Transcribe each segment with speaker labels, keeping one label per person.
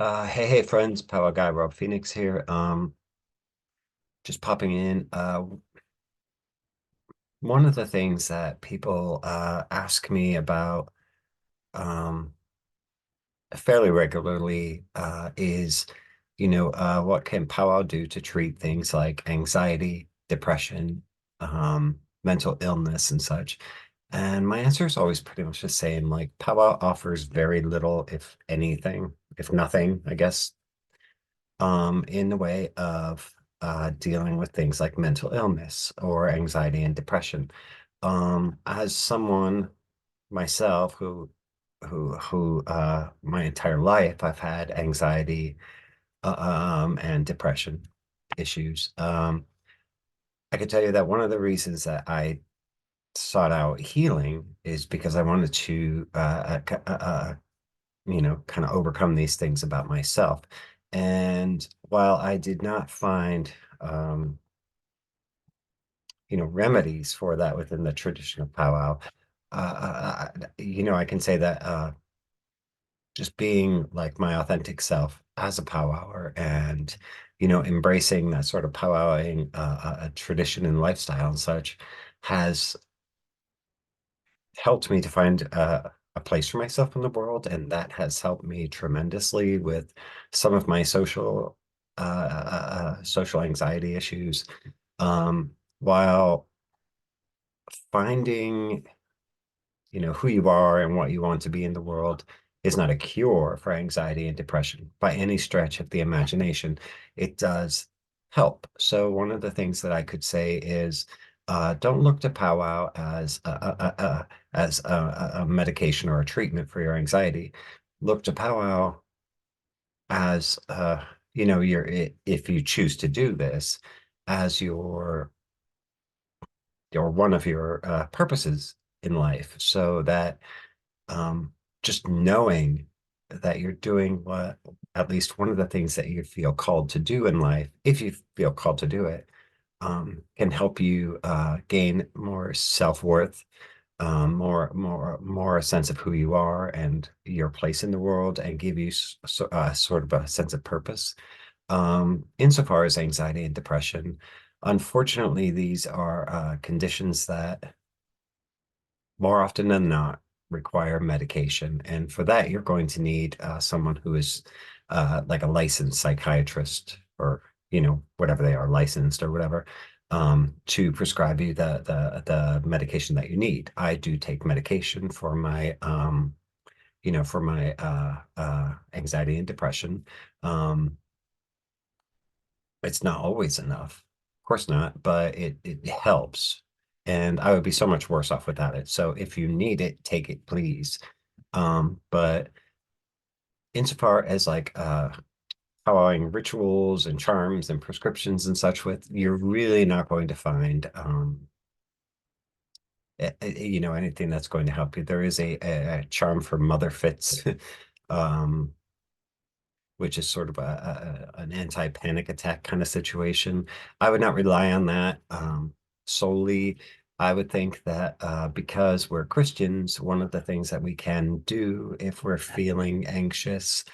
Speaker 1: Hey friends, Powwow guy Rob Phoenix here. Just popping in. One of the things that people ask me about um fairly regularly is, what can Powwow do to treat things like anxiety, depression, mental illness, and such. And my answer is always pretty much the same. Like Powwow offers very little, if anything, if nothing, I guess, in the way of dealing with things like mental illness or anxiety and depression. As someone myself who my entire life I've had anxiety and depression issues. I can tell you that one of the reasons that I sought out healing is because I wanted to kind of overcome these things about myself. And while I did not find, remedies for that within the tradition of powwow, I can say that just being like my authentic self as a powwower and, embracing that sort of powwowing tradition and lifestyle and such has helped me to find a place for myself in the world, and that has helped me tremendously with some of my social anxiety issues. While finding, who you are and what you want to be in the world is not a cure for anxiety and depression by any stretch of the imagination. It does help. So one of the things that I could say is don't look to powwow as a medication or a treatment for your anxiety. Look to powwow as your if you choose to do this as your one of your purposes in life, so that um, just knowing that you're doing what at least one of the things that you feel called to do in life, if you feel called to do it, can help you gain more self-worth, more a sense of who you are and your place in the world, and give you sort of a sense of purpose. Insofar as anxiety and depression, unfortunately, these are conditions that more often than not require medication. And for that, you're going to need someone who is like a licensed psychiatrist, or, whatever they are, licensed or whatever, to prescribe you the medication that you need. I do take medication for my anxiety and depression. Um, it's not always enough, of course not, but it helps. And I would be so much worse off without it. So if you need it, take it, please. But insofar as like following rituals and charms and prescriptions and such with, you're really not going to find anything that's going to help you. There is a charm for mother fits, um, which is sort of an anti-panic attack kind of situation. I would not rely on that solely. I would think that because we're Christians, one of the things that we can do if we're feeling anxious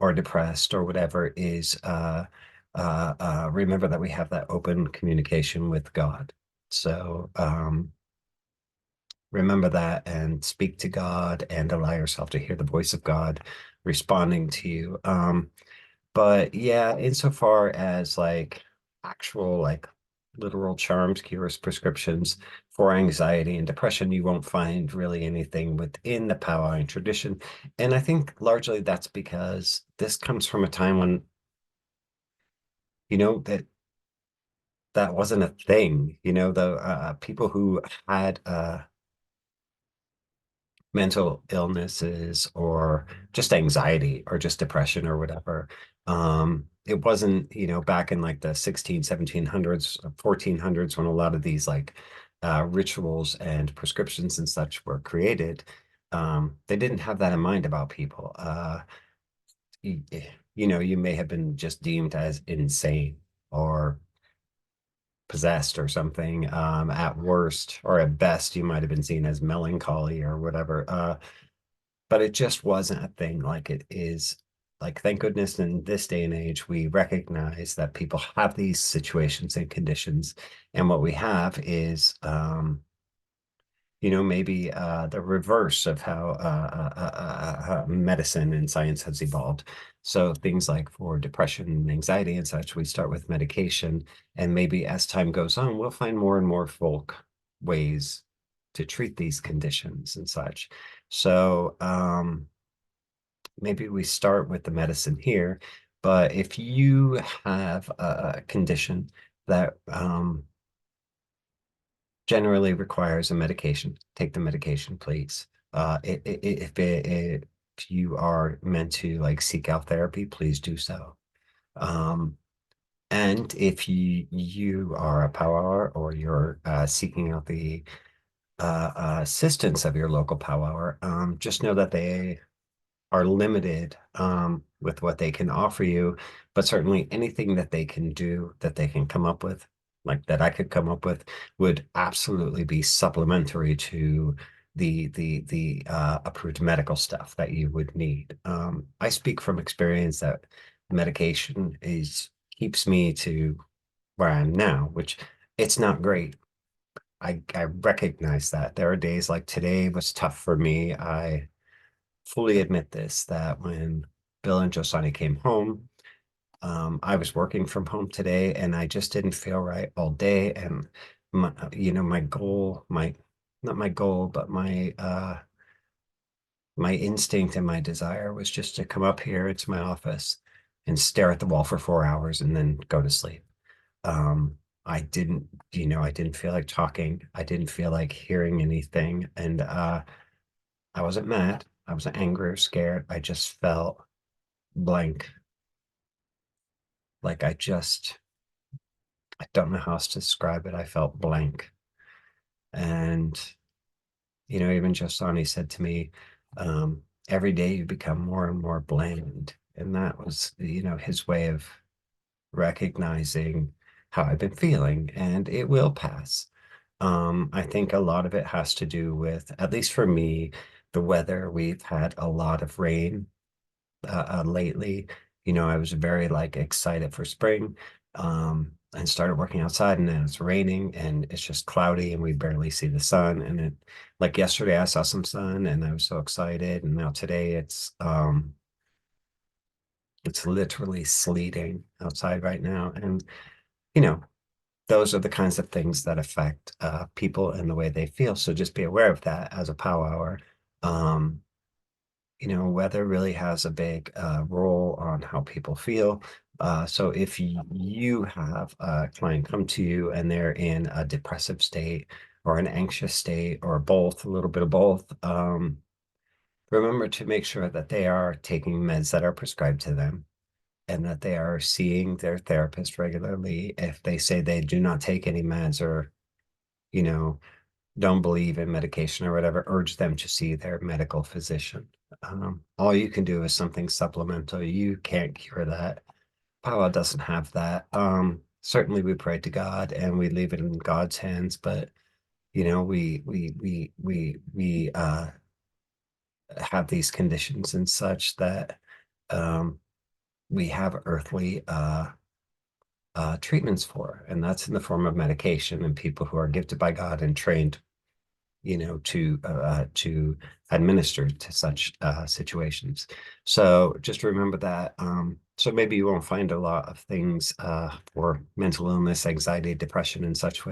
Speaker 1: or depressed or whatever is remember that we have that open communication with God. So remember that and speak to God and allow yourself to hear the voice of God responding to you. But yeah, insofar as like actual, like literal charms, cures, prescriptions for anxiety and depression, you won't find really anything within the powwowing tradition. And I think largely that's because this comes from a time when, that wasn't a thing. The people who had mental illnesses or just anxiety or just depression or whatever. It wasn't, back in like the 1700s, 1400s, when a lot of these like rituals and prescriptions and such were created. They didn't have that in mind about people. You, you may have been just deemed as insane or possessed or something, at worst, or at best, you might have been seen as melancholy or whatever. But it just wasn't a thing like it is Like, thank goodness in this day and age, we recognize that people have these situations and conditions. And what we have is, maybe the reverse of how medicine and science has evolved. So things like for depression and anxiety and such, we start with medication, and maybe as time goes on, we'll find more and more folk ways to treat these conditions and such. So maybe we start with the medicine here, but if you have a condition that generally requires a medication, take the medication, please. If you are meant to like seek out therapy, please do so. Um, and if you are a powwower or you're seeking out the assistance of your local powwower, just know that they are limited with what they can offer you, but certainly anything that they can do, that they can come up with, like that I could come up with, would absolutely be supplementary to the approved medical stuff that you would need. I speak from experience that medication is keeps me to where I am now, which it's not great. I recognize that. There are days like today was tough for me. I fully admit this, that when Bill and Josani came home, I was working from home today and I just didn't feel right all day. And my goal, not my goal, but my instinct and my desire was just to come up here into my office and stare at the wall for 4 hours and then go to sleep. I didn't, I didn't feel like talking. I didn't feel like hearing anything. And I wasn't mad. I wasn't angry or scared. I just felt blank. Like I don't know how else to describe it. I felt blank. And, even Josani said to me, every day you become more and more bland. And that was, his way of recognizing how I've been feeling, and it will pass. I think a lot of it has to do with, at least for me, the weather. We've had a lot of rain lately. I was very like excited for spring, and started working outside, and then it's raining and it's just cloudy and we barely see the sun. And it, like yesterday, I saw some sun and I was so excited, and now today it's literally sleeting outside right now. And you know, those are the kinds of things that affect people and the way they feel. So just be aware of that as a powwower. Um, weather really has a big role on how people feel. So if you have a client come to you and they're in a depressive state or an anxious state or both, a little bit of both, remember to make sure that they are taking meds that are prescribed to them and that they are seeing their therapist regularly. If they say they do not take any meds or, you know, don't believe in medication or whatever, urge them to see their medical physician. All you can do is something supplemental. You can't cure that. Powwow doesn't have that. Certainly we pray to God and we leave it in God's hands, but we have these conditions and such that um, we have earthly treatments for, and that's in the form of medication and people who are gifted by God and trained to administer to such situations. So just remember that. So maybe you won't find a lot of things for mental illness, anxiety, depression, and such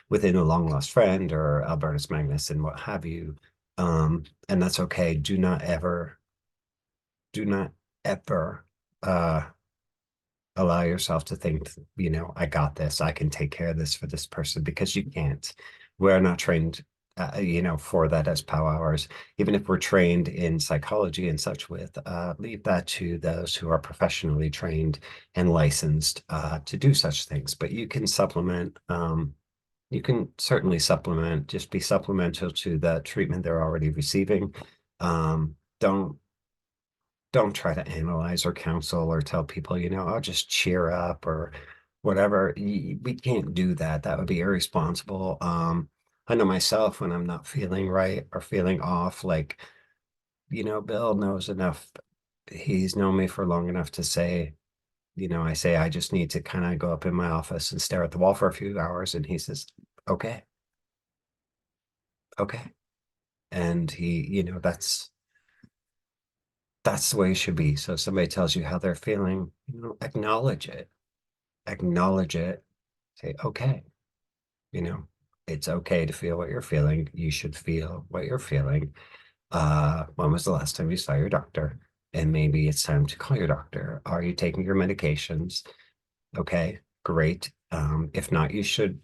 Speaker 1: within a long lost friend or Albertus Magnus and what have you. And that's okay. Do not ever uh, allow yourself to think, I got this, I can take care of this for this person, because you can't. We're not trained, for that as powwowers. Even if we're trained in psychology and such leave that to those who are professionally trained and licensed to do such things. But you can supplement, you can certainly supplement, just be supplemental to the treatment they're already receiving. Don't try to analyze or counsel or tell people, I'll just cheer up or whatever. We can't do that. That would be irresponsible. I know myself when I'm not feeling right or feeling off, like, Bill knows enough. he's known me for long enough to say, I say I just need to kind of go up in my office and stare at the wall for a few hours, and he says, okay, okay. And that's the way it should be. So if somebody tells you how they're feeling, acknowledge it. Acknowledge it. Say, okay, you know, it's okay to feel what you're feeling. You should feel what you're feeling. When was the last time you saw your doctor? And maybe it's time to call your doctor. Are you taking your medications? Okay, great. If not, you should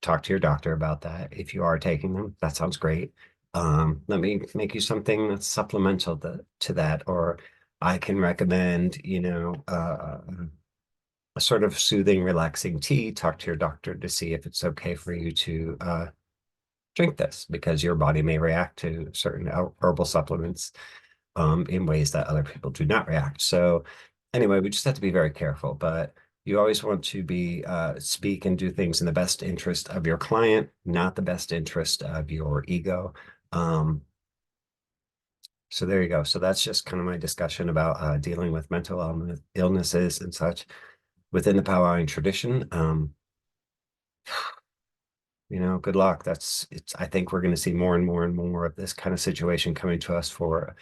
Speaker 1: talk to your doctor about that. If you are taking them, that sounds great. Let me make you something that's supplemental to that, or I can recommend, a sort of soothing, relaxing tea. Talk to your doctor to see if it's okay for you to drink this because your body may react to certain herbal supplements in ways that other people do not react. So anyway, we just have to be very careful, but you always want to be speak and do things in the best interest of your client, not the best interest of your ego. Um, so there you go. So that's just kind of my discussion about dealing with mental illnesses and such within the powwowing tradition. Good luck. I think we're going to see more and more and more of this kind of situation coming to us for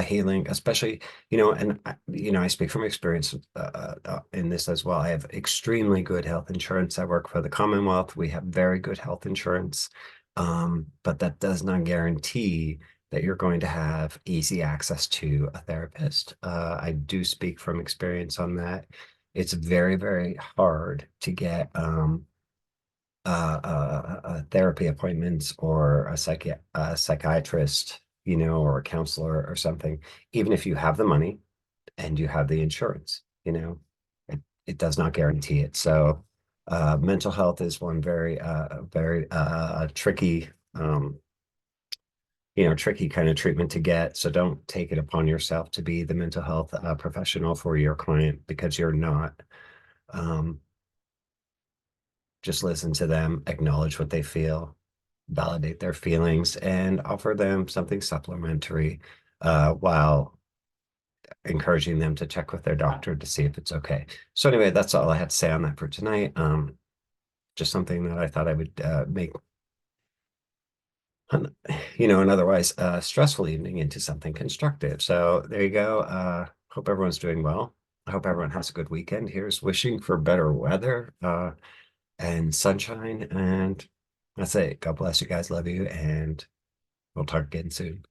Speaker 1: healing, especially, I speak from experience in this as well. I have extremely good health insurance. I work for the Commonwealth. We have very good health insurance. But that does not guarantee that you're going to have easy access to a therapist. I do speak from experience on that. It's very, very hard to get therapy appointments or a psychiatrist, or a counselor or something, even if you have the money and you have the insurance, it does not guarantee it. So mental health is one very, very tricky, tricky kind of treatment to get. So don't take it upon yourself to be the mental health professional for your client because you're not. Um, just listen to them, acknowledge what they feel, validate their feelings, and offer them something supplementary while encouraging them to check with their doctor to see if it's okay. So anyway, that's all I had to say on that for tonight. Just something that I thought I would make, an otherwise stressful evening into something constructive. So there you go. Hope everyone's doing well. I hope everyone has a good weekend. Here's wishing for better weather. And sunshine. And that's it. God bless you guys. Love you. And we'll talk again soon.